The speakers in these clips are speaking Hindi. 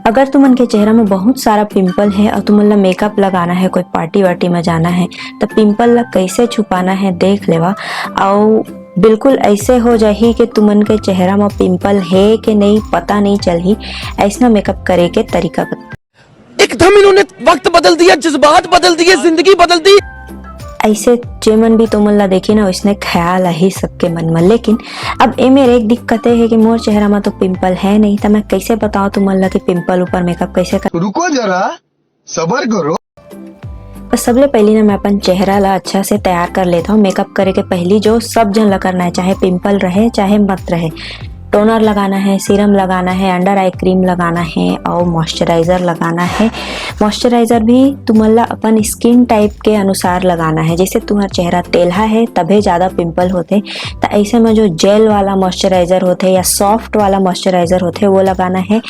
अगर तुमन के चेहरा में बहुत सारा पिंपल है और तुमन ला मेकअप लगाना है, कोई पार्टी वार्टी में जाना है, तो पिंपल ला कैसे छुपाना है देख लेवा। और बिल्कुल ऐसे हो जाही कि तुमन के चेहरा में पिंपल है कि नहीं पता नहीं चलही। ऐसा मेकअप करे के तरीका एकदम इन्होंने वक्त बदल दिया, जज्बात बदल दिए, जिंदगी बदल दी। ऐसे जेमन भी तुमन ला देखी ना उसने ख्याल ही सबके मन में। लेकिन अब ए मेरे एक दिक्कत है कि मोर चेहरा में तो पिंपल है नहीं, तो मैं कैसे बताऊं तुमन ला कि पिंपल ऊपर मेकअप कैसे कर। रुको जरा, सबर करो। तो सबले पहले ना मैं अपन चेहरा ला अच्छा से तैयार कर लेता हूँ। मेकअप करे के पहली जो सब जन ला करना है, चाहे पिंपल रहे चाहे मत रहे, टोनर लगाना है, सीरम लगाना है, अंडर आई क्रीम लगाना है और मॉइस्चराइज़र लगाना है। मॉइस्चराइज़र भी तुम्हारा अपन स्किन टाइप के अनुसार लगाना है। जैसे तुम्हारा चेहरा तेलहा है तभी ज़्यादा पिंपल होते, तो ऐसे में जो जेल वाला मॉइस्चराइज़र होते या सॉफ्ट वाला मॉइस्चराइज़र होते वो लगाना है।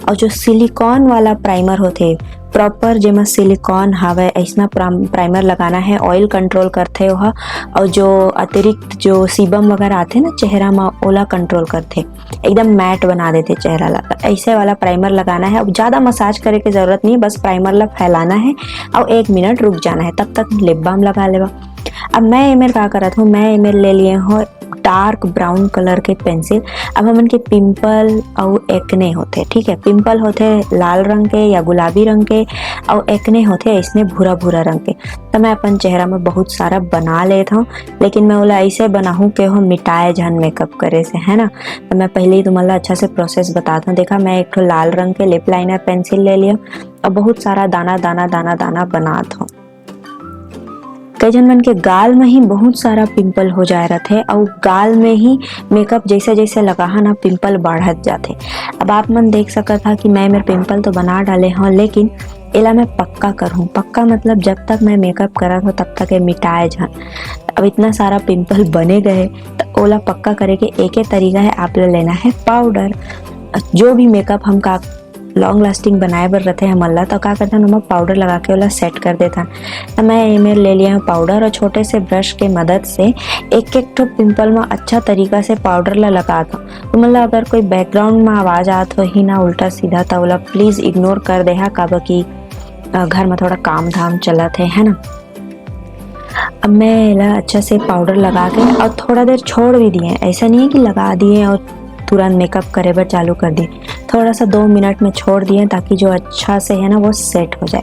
और जो सिलिकॉन वाला प्राइमर होते प्रॉपर जेमा सिलिकॉन हवे ऐसा प्राइमर लगाना है। ऑयल कंट्रोल करते वह, और जो अतिरिक्त जो सीबम वगैरह आते ना चेहरा में ओला कंट्रोल करते, एकदम मैट बना देते चेहरा ला। ऐसे वाला प्राइमर लगाना है। अब ज़्यादा मसाज करे की ज़रूरत नहीं, बस प्राइमर ला फैलाना है और 1 मिनट रुक जाना है, तब तक लिप बाम लगा लेवा। अब मैं एमेर क्या करत हूँ, मैं एमेर ले लिए हूँ डार्क ब्राउन कलर के पेंसिल। अब हमन के पिंपल और एक्ने होते, ठीक है, पिंपल होते लाल रंग के या गुलाबी रंग के, और एक्ने होते इसने भूरा भूरा रंग के। तो मैं अपन चेहरा में बहुत सारा बना लेता हूँ, लेकिन मैं बोला ऐसे बनाऊँ कि वो मिटाए जहन मेकअप करे से, है ना। तो मैं पहले ही तुम्हारा अच्छा से प्रोसेस बताता हूँ। देखा, मैं एक लाल रंग के लिप लाइनर पेंसिल ले लिया और बहुत सारा दाना दाना दाना दाना बनाता हूँ। कई जन मन के गाल में ही बहुत सारा पिंपल हो जा रहा थे, और गाल में ही मेकअप जैसे जैसे लगा ना पिंपल बढ़त जाते। अब आप मन देख सकता था कि मैं मेरे पिंपल तो बना डाले हूँ, लेकिन एला मैं पक्का करूँ। पक्का मतलब जब तक मैं मेकअप करा हूँ तब तक ये मिटाए जान। अब इतना सारा पिंपल बने गए तो ओला पक्का करे के एक ही तरीका है, आप लेना है पाउडर। जो भी मेकअप हम का लॉन्ग लास्टिंग बनाए बर रहते हैं मल्ला, तो क्या करता हूँ पाउडर लगा के वाला सेट कर देता। तो मैं एमेर ले लिया हूँ पाउडर, और छोटे से ब्रश के मदद से एक एक ठो पिंपल में अच्छा तरीका से पाउडर ला लगाता हूँ। तो मतलब अगर कोई बैकग्राउंड में आवाज़ आत हो ही ना उल्टा सीधा, तो वाला प्लीज़ इग्नोर कर दे हा, काबर कि घर में थोड़ा काम धाम चलत है ना। अब मैं ला अच्छा से पाउडर लगा के और थोड़ा देर छोड़ भी दिए। ऐसा नहीं है कि लगा दिए और तुरंत मेकअप करे बर चालू कर दिए, थोड़ा सा 2 मिनट में छोड़ दिए ताकि जो अच्छा से है ना वो सेट हो जाए।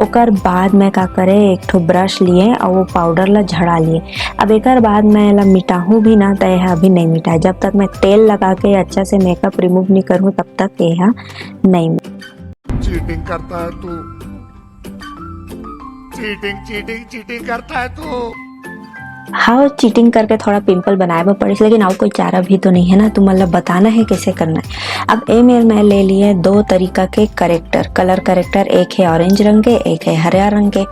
ओकर बाद मैं का करे, एक ठो ब्रश लिए और वो पाउडर ला झड़ा लिए। अब एक बाद मैं ला मिटाहूँ भी ना तो यह अभी नहीं मिटाए। जब तक मैं तेल लगा के अच्छा से मेकअप रिमूव नहीं करूँ तब तक यह नहीं। चीटिंग करता है तू, चीटिंग चीटिंग चीटिंग करता है तू। हाँ, चीटिंग करके थोड़ा पिंपल बनाए वो पड़ी, लेकिन और कोई चारा भी तो नहीं है ना। तो मतलब बताना है कैसे करना है। अब ए मेर मैं ले लिए 2 तरीका के करेक्टर, कलर करेक्टर। एक है ऑरेंज रंग के, एक है हरा रंग के।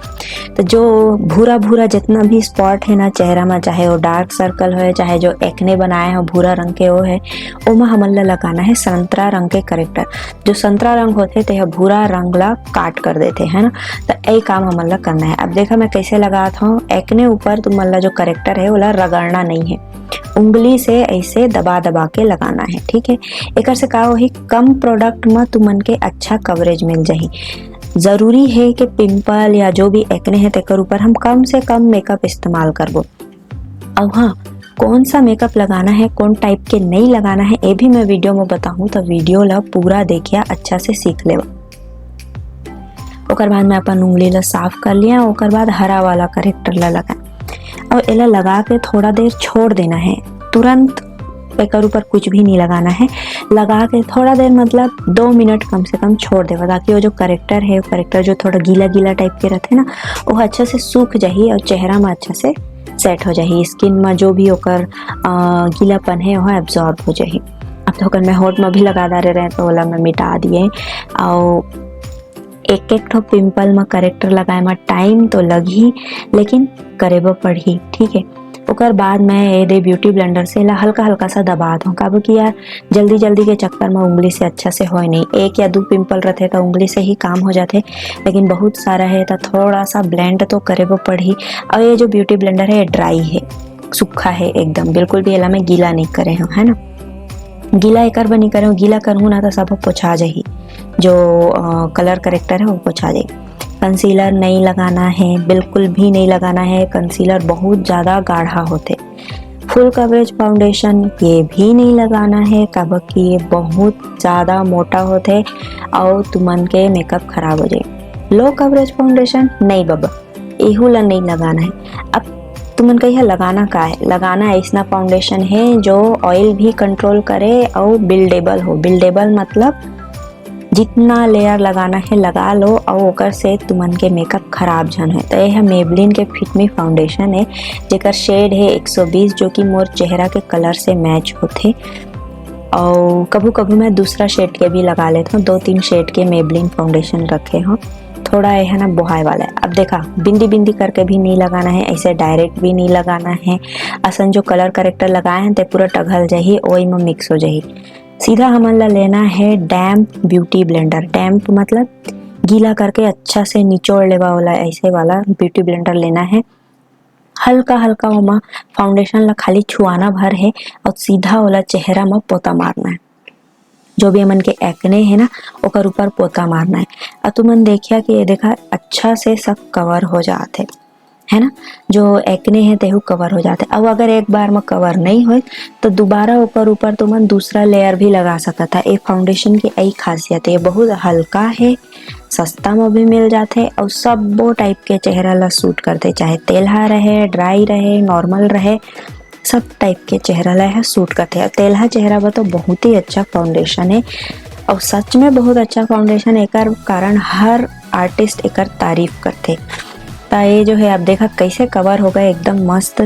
तो जो भूरा भूरा जितना भी स्पॉट है ना चेहरा में, चाहे वो डार्क सर्कल हो चाहे जो एक्ने बनाए हो भूरा रंग के वो है, वो में हमन ला लगाना है संतरा रंग के करेक्टर। जो संतरा रंग होते तो यह भूरा रंग ला काट कर देते है ना। तो यही काम हमन ला करना है। अब देखा मैं कैसे लगाता हूँ। एक्ने ऊपर तुमन ला जो करेक्टर है वाला रगड़ना नहीं है, उंगली से ऐसे दबा दबा के लगाना है, ठीक है। एक से का वही कम प्रोडक्ट में तुमन के अच्छा कवरेज मिल जाही। जरूरी है कि पिंपल या जो भी एक्ने है तेकर ऊपर हम कम से कम मेकअप इस्तेमाल करबो। और हाँ, कौन सा मेकअप लगाना है, कौन टाइप के नहीं लगाना है, ये भी मैं वीडियो में बताऊँ, तो वीडियो ला पूरा देखिया, अच्छा से सीख लेवा। ओकर बाद मैं अपन उंगली ला साफ कर लिया। ओकर बाद हरा वाला करेक्टर ला लगा और एला लगा के थोड़ा देर छोड़ देना है। तुरंत एकर ऊपर कुछ भी नहीं लगाना है। लगा के थोड़ा देर मतलब 2 मिनट कम से कम छोड़ देगा, ताकि वो जो करेक्टर है, वो करेक्टर जो थोड़ा गीला गीला टाइप के रहते ना, वो अच्छे से सूख जाही और चेहरा में अच्छा से सेट हो जाही। स्किन में जो भी ओकर गीलापन है वह एब्जॉर्ब हो जाही। अब तो ओकर मैं होठ में भी लगा डाले रहे, तो ओला मैं मिटा दिए। और एक एक ठो पिंपल में करेक्टर लगाए में टाइम तो लगी, लेकिन करेबो पड़ी, ठीक है। ओकर बाद मैं ये दे ब्यूटी ब्लेंडर से ला हल्का हल्का सा दबा दूँ, काबू कि यार जल्दी जल्दी के चक्कर में उंगली से अच्छा से हो नहीं। 1 या 2 पिंपल रहते तो उंगली से ही काम हो जाते, लेकिन बहुत सारा है तो थोड़ा सा ब्लेंड तो करेबो पड़ी। और ये जो ब्यूटी ब्लेंडर है ये ड्राई है, सूखा है एकदम, बिल्कुल भी एला में गीला नहीं करे हूँ, है ना। गीला एकर बनी करूँ, गीला करूँ ना तो सब पोछा जाही, जो कलर करेक्टर है वो पोछा जाही। कंसीलर नहीं लगाना है, बिल्कुल भी नहीं लगाना है, कंसीलर बहुत ज़्यादा गाढ़ा होते। फुल कवरेज फाउंडेशन ये भी नहीं लगाना है, काबर कि ये बहुत ज़्यादा मोटा होते और तुमन के मेकअप खराब हो जाए। लो कवरेज फाउंडेशन नहीं बाबा, एहू ला नहीं लगाना है। अब तुमन कहिए लगाना का है, लगाना ऐसा फाउंडेशन है जो ऑयल भी कंट्रोल करे और बिल्डेबल हो। बिल्डेबल मतलब जितना लेयर लगाना है लगा लो और ओकर से तुमन के मेकअप खराब जन है। तो यह मेबलिन के फिट मी फाउंडेशन है, जेकर शेड है 120, जो कि मोर चेहरा के कलर से मैच होते। और कभी कभी मैं दूसरा शेड के भी लगा लेता हूँ, 2-3 शेड के मेबलिन फाउंडेशन रखे हूँ। थोड़ा यह ना बुहाई वाला है। अब देखा, बिंदी बिंदी करके भी नहीं लगाना है, ऐसे डायरेक्ट भी नहीं लगाना है। असन जो कलर करेक्टर लगाए हैं ते पूरा टघल जाही, वही में मिक्स हो जाही। सीधा हमन ला लेना है डैम्प ब्यूटी ब्लेंडर। डैम्प मतलब गीला करके अच्छा से निचोड़ लेवा वाला, ऐसे वाला ब्यूटी ब्लेंडर लेना है। हल्का हल्का ओमा फाउंडेशन ला खाली छुआना भर है और सीधा वाला चेहरा में पोता मारना है। जो भी हमन के एक्ने है ना ओकर ऊपर पोता मारना है। और तुमन देखिया कि ये देखा अच्छा से सब कवर हो जाते है ना, जो एक्ने है तेहू कवर हो जाते। अब अगर एक बार में कवर नहीं हो तो दोबारा ऊपर तुमन दूसरा लेयर भी लगा सकता है। ये फाउंडेशन की यही खासियत है, ये बहुत हल्का है, सस्ता में भी मिल जाते और सब वो टाइप के चेहरा ला सूट करते, चाहे तेलहा रहे, ड्राई रहे, नॉर्मल रहे, सब टाइप के चेहरा ला है सूट करते हैं। तेलहा चेहरा पर तो बहुत ही अच्छा फाउंडेशन है और सच में बहुत अच्छा फाउंडेशन, एकर कारण हर आर्टिस्ट एकर तारीफ करते। तो ये जो है आप देखा कैसे कवर हो गए एकदम मस्त।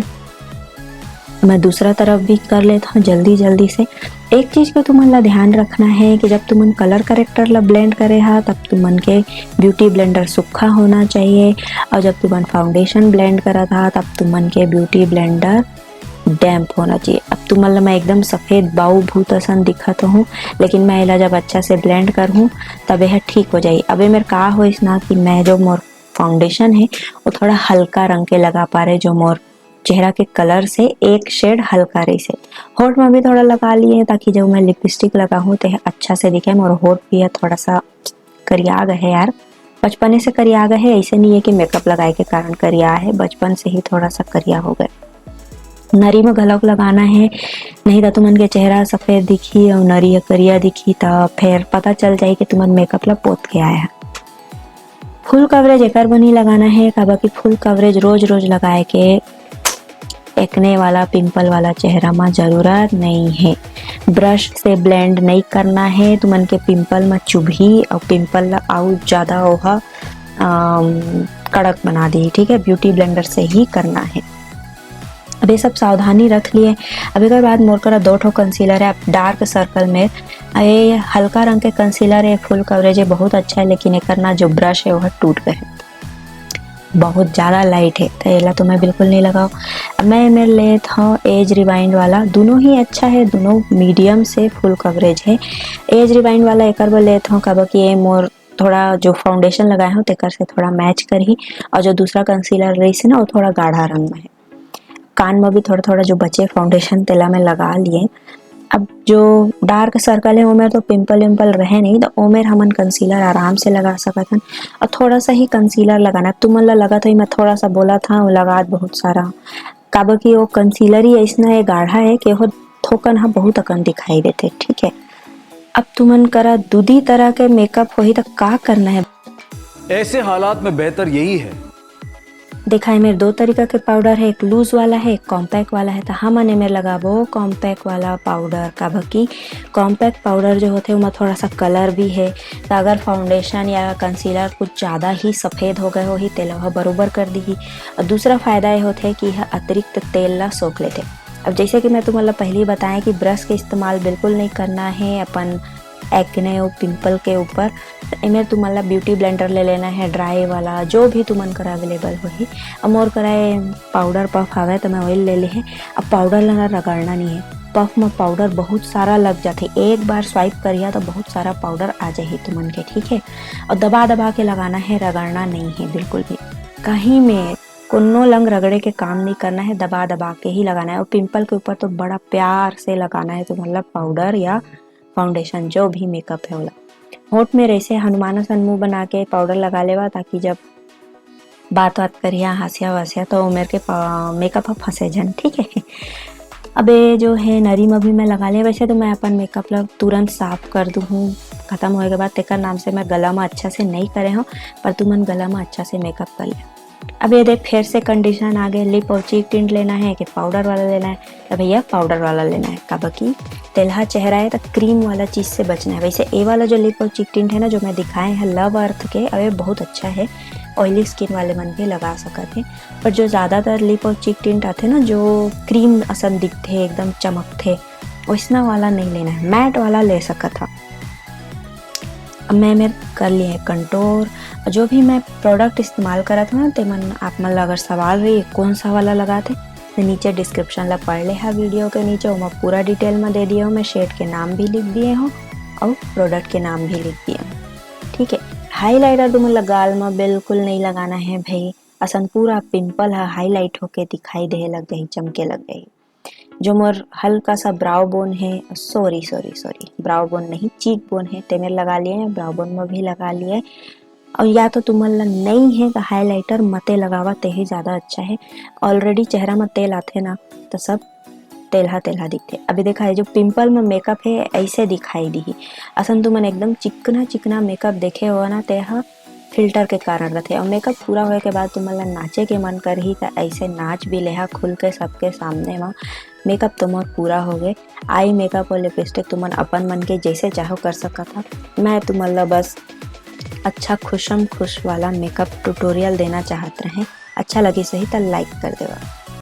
मैं दूसरा तरफ भी कर लेता हूँ जल्दी जल्दी से। एक चीज़ को तुमन ला ध्यान रखना है कि जब तुमन कलर करेक्टर ला ब्लेंड करे हा तब तुमन के ब्यूटी ब्लेंडर सूखा होना चाहिए, और जब तुमन फाउंडेशन ब्लेंड करा था तब तुमन के ब्यूटी ब्लेंडर डैम्प होना चाहिए। अब तुमन ला मैं एकदम सफ़ेद बाऊ भूत असन दिखत हूँ, लेकिन मैं इला जब अच्छा से ब्लेंड करूँ तब यह ठीक हो जाए। अब मेरे का हो इसना कि मैं जो मोर फाउंडेशन है वो थोड़ा हल्का रंग के लगा पा रहे, जो मोर चेहरा के कलर से एक शेड हल्का रही से। होठ में भी थोड़ा लगा लिए ताकि जब मैं लिपस्टिक लगाऊं तो अच्छा से दिखे। मोर होठ भी है थोड़ा सा करिया गए है यार, बचपने से करिया गए है, ऐसे नहीं है कि मेकअप लगाए के कारण करिया है, बचपन से ही थोड़ा सा करिया हो गए। नरी में गलक लगाना है, नहीं तो तुमन के चेहरा सफ़ेद दिखी और नरी करिया दिखी तो फिर पता चल जाए कि तुमन मेकअप ला पोत के आया है। फुल कवरेज एकर बनी लगाना है, काबर कि फुल कवरेज रोज रोज लगाए के एक्ने वाला पिंपल वाला चेहरा में जरूरत नहीं है। ब्रश से ब्लेंड नहीं करना है, तुमन के पिंपल में चुभी और पिंपल ला और ज़्यादा ओहा कड़क बना दी। ठीक है, ब्यूटी ब्लेंडर से ही करना है। अब ये सब सावधानी रख लिए। अब एक बाद मोर करा 2 ठो कंसीलर है डार्क सर्कल में। ये हल्का रंग के कंसीलर है, फुल कवरेज है, बहुत अच्छा है, लेकिन एक ना जो ब्रश है वह टूट गए, बहुत ज़्यादा लाइट है, तो ये तो मैं बिल्कुल नहीं लगाऊँ। अब मैं मेरे ले था एज रिवाइंड वाला, दोनों ही अच्छा है, दोनों मीडियम से फुल कवरेज है। एज रिवाइंड वाला एक बार ले था कब कि ये मोर थोड़ा जो फाउंडेशन लगाए हो तेकर से थोड़ा मैच कर ही, और जो दूसरा कंसीलर रही से ना वो थोड़ा गाढ़ा रंग में है। कान में भी थोड़ा थोड़ा जो बचे फाउंडेशन तेला में लगा लिए। अब जो डार्क सर्कल है ओमेर तो पिंपल विम्पल रहे नहीं, तो ओमेर हमन कंसीलर आराम से लगा सकत हन, और थोड़ा सा ही कंसीलर लगाना। तुमन ला लगा था मैं थोड़ा सा बोला था, वो लगा बहुत सारा, काबर कि वो कंसीलर ही ऐसा है गाढ़ा है कि वो थोकन हा बहुत अकन दिखाई देते। ठीक है, अब तुमन करा दूधी तरह के मेकअप हो ही तो का करना है। ऐसे हालात में बेहतर यही है, देखा है मेरे 2 तरीका के पाउडर है, एक लूज वाला है, एक कॉम्पैक्ट वाला है। तो हमने में लगाबो कॉम्पैक्ट वाला पाउडर, काबर कि कॉम्पैक्ट पाउडर जो होते हैं उसमें थोड़ा सा कलर भी है, तो अगर फाउंडेशन या कंसीलर कुछ ज़्यादा ही सफ़ेद हो गए हो ही तेल वह बरोबर कर दी। और दूसरा फ़ायदा ये होता है कि यह अतिरिक्त तेल ला सोख लेते। अब जैसे कि मैं तुम्हारा पहले ही बताएं कि ब्रश के इस्तेमाल बिल्कुल नहीं करना है अपन एक्ने और पिंपल के ऊपर। इमें तुम्हारा ब्यूटी ब्लेंडर ले लेना है ड्राई वाला, जो भी तुमन कर अवेलेबल हो ही। अब मोर कराए पाउडर पफ आवे तो मैं ऑयल ले ले है। अब पाउडर लेना रगड़ना नहीं है, पफ में पाउडर बहुत सारा लग जाते, एक बार स्वाइप करिया तो बहुत सारा पाउडर आ जाए तुमन के। ठीक है, और दबा दबा के लगाना है, रगड़ना नहीं है बिल्कुल भी। कहीं में कोनो लंग रगड़े के काम नहीं करना है, दबा दबा के ही लगाना है। और पिंपल के ऊपर तो बड़ा प्यार से लगाना है, तो मतलब पाउडर या फाउंडेशन जो भी मेकअप है वाला। होठ में ऐसे हनुमान सन मुंह बना के पाउडर लगा लेवा, ताकि जब बात करिया हंसिया वसिया तो उमेर के मेकअप फंसे जन, ठीक है। अब ये जो है नरीम अभी मैं लगा लिया। वैसे तो मैं अपन मेकअप लग तुरंत साफ कर दूँ हूँ ख़त्म होए के बाद, तेकर नाम से मैं गला में अच्छा से नहीं करे हूँ, पर तुमन गला में अच्छा से मेकअप कर ले। अब ये देख फिर से कंडीशन आ गए, लिप और चीक टिंट लेना है कि पाउडर वाला लेना है, तो भैया पाउडर वाला लेना है। कब की तेलहा चेहरा है तो क्रीम वाला चीज़ से बचना है। वैसे ये वाला जो लिप और चीक टिंट है ना, जो मैं दिखाए हैं लव अर्थ के, अब ये बहुत अच्छा है, ऑयली स्किन वाले मन भी लगा सकते हैं। पर जो ज़्यादातर लिप और चीक टिंट आते ना, जो क्रीम असन दिखते एकदम चमकते, वैसना वाला नहीं लेना है, मैट वाला ले सका था। अब मैं कर लिए है कंटोर। जो भी मैं प्रोडक्ट इस्तेमाल करा था ना, ते मन आप मन अगर सवाल रही कौन सा वाला लगाते, तो नीचे डिस्क्रिप्शन ला पढ़ ले है वीडियो के नीचे, मैं पूरा डिटेल में दे दिया हूँ। मैं शेड के नाम भी लिख दिए हूँ और प्रोडक्ट के नाम भी लिख दिए हूँ, ठीक है। हाईलाइटर तो मतलब गाल में बिल्कुल नहीं लगाना है भाई, असन पूरा पिंपल है हाईलाइट होके दिखाई दे लग गई, चमके लग गई। जो मोर हल्का सा ब्राउ बोन है, सॉरी ब्राउ बोन नहीं चीक बोन है, ते में लगा लिए हैं, ब्राउ बोन में भी लगा लिए। और या तो तुम्हारा नहीं है तो हाईलाइटर मते लगावा, ते ही ज़्यादा अच्छा है। ऑलरेडी चेहरा में तेल आते ना, तो सब तेलहा दिखते। अभी देखा है जो पिंपल में मेकअप है ऐसे दिखाई दी, असन तुमन एकदम चिकना मेकअप देखे हो ना, तेहा फिल्टर के कारण रहते। और मेकअप पूरा होए के बाद तुम्हारा नाचे के मन कर ही, तो ऐसे नाच भी लेहा खुल के सबके सामने में। मेकअप तुम्हारा पूरा हो गए। आई मेकअप और लिपस्टिक तुमन अपन मन के जैसे चाहो कर सका था। मैं तुम्हारा बस अच्छा खुश वाला मेकअप ट्यूटोरियल देना चाहते रहे। अच्छा लगी सही तो लाइक कर देवा।